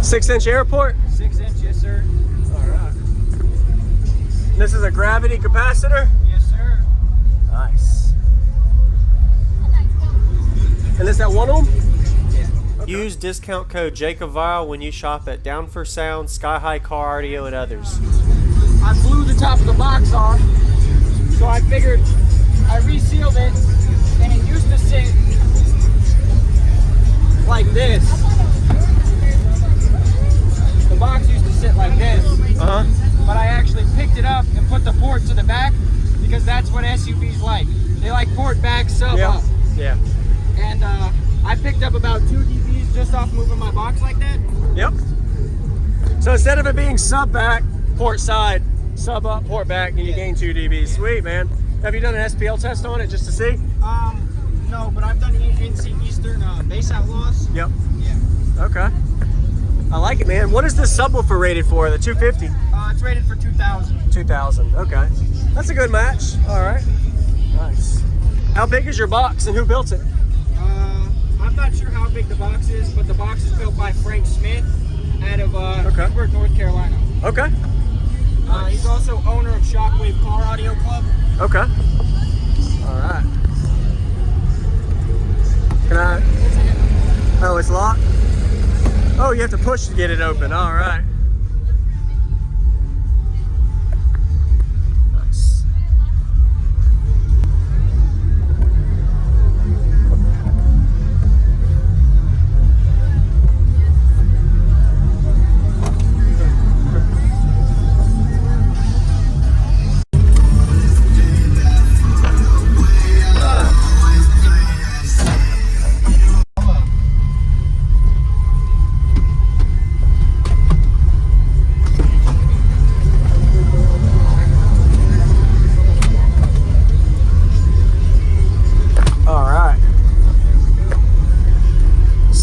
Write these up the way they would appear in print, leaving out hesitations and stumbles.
6-inch airport? 6-inch, yes sir. Alright. This is a gravity capacitor? Yes sir. Nice. And is that 1 ohm? Yeah. Okay. Use discount code JACOBVIRAL when you shop at Down for Sound, Sky High Car Audio, and others. I blew the top of the box off, so I figured I resealed it, and it used to sit like this. The box used to sit like this, but I actually picked it up and put the port to the back because that's what SUVs like. They like port back, sub up. Yeah. And I picked up about 2 dBs just off moving my box like that. Yep. So instead of it being sub back, port side, sub up, port back, and you gain 2 dB. Sweet, man. Have you done an SPL test on it just to see? No, but I've done NC Eastern Bass Outlaws. Yep. Yeah. Okay. I like it, man. What is this subwoofer rated for? The 250? It's rated for 2,000. 2,000. Okay. That's a good match. All right. Nice. How big is your box and who built it? I'm not sure how big the box is, but the box is built by Frank Smith out of Pittsburgh, North Carolina. Okay. He's also owner of Shockwave Car Audio Club. Okay. All right. Can I? Oh, it's locked? Oh, you have to push to get it open. All right. Nice.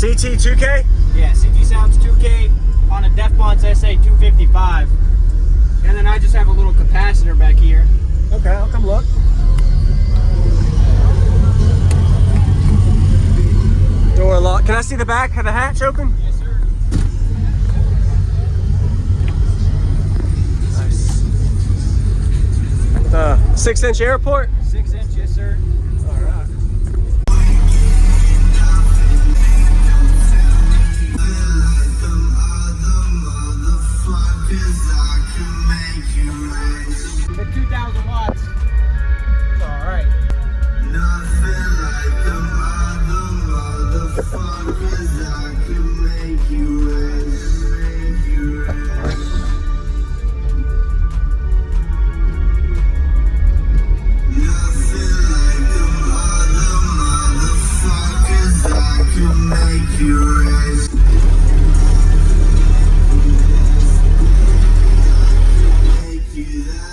CT 2K? Yeah, CT Sounds 2K on a Defbon's SA 255. And then I just have a little capacitor back here. Okay, I'll come look. Door lock. Can I see the back of the hatch open? Yes, sir. Nice. 6-inch airport? 6-inch, yes, sir. All right. The 2,000 watts. It's all right. Nothing like the motherfuckers I can make you rest. Nothing like the motherfuckers I can make you rest. Make you that.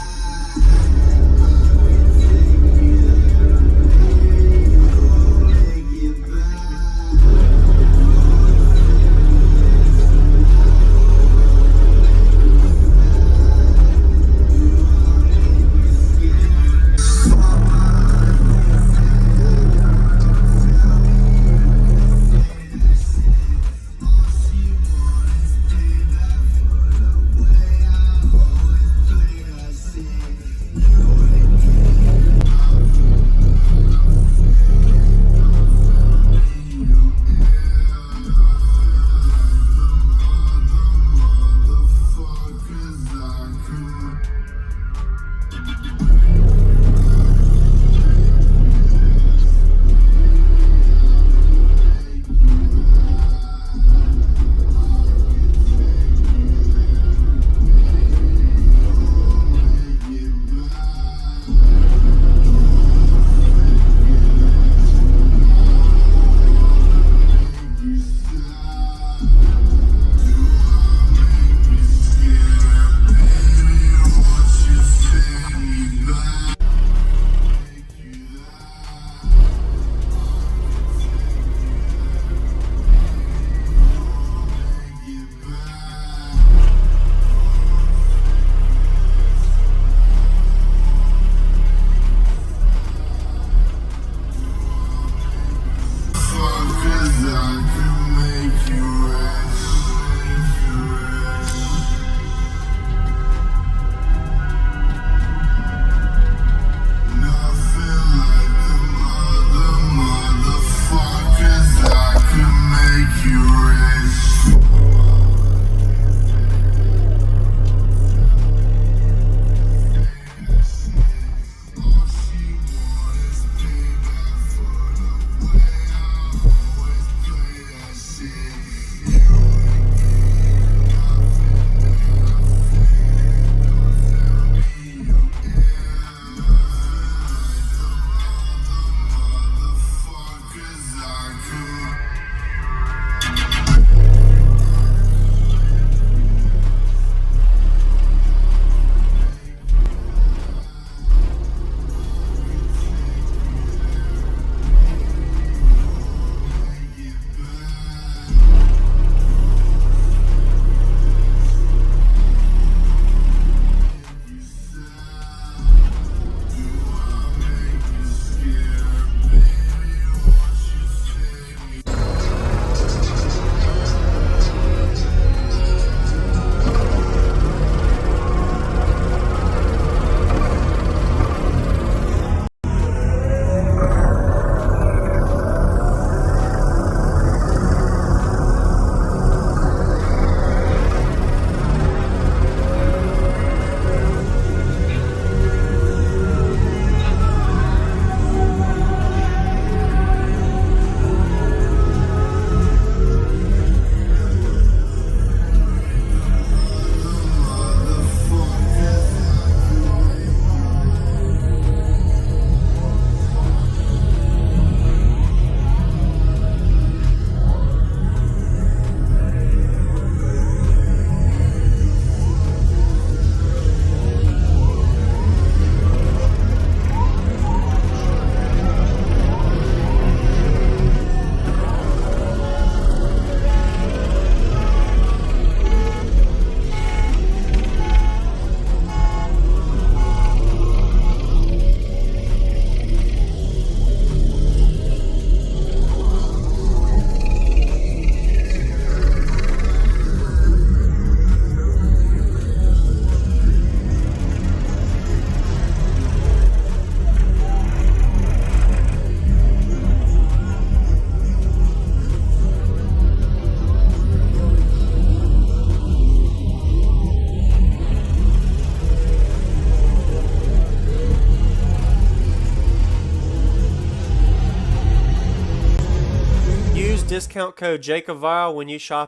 discount code JACOBVIRAL when you shop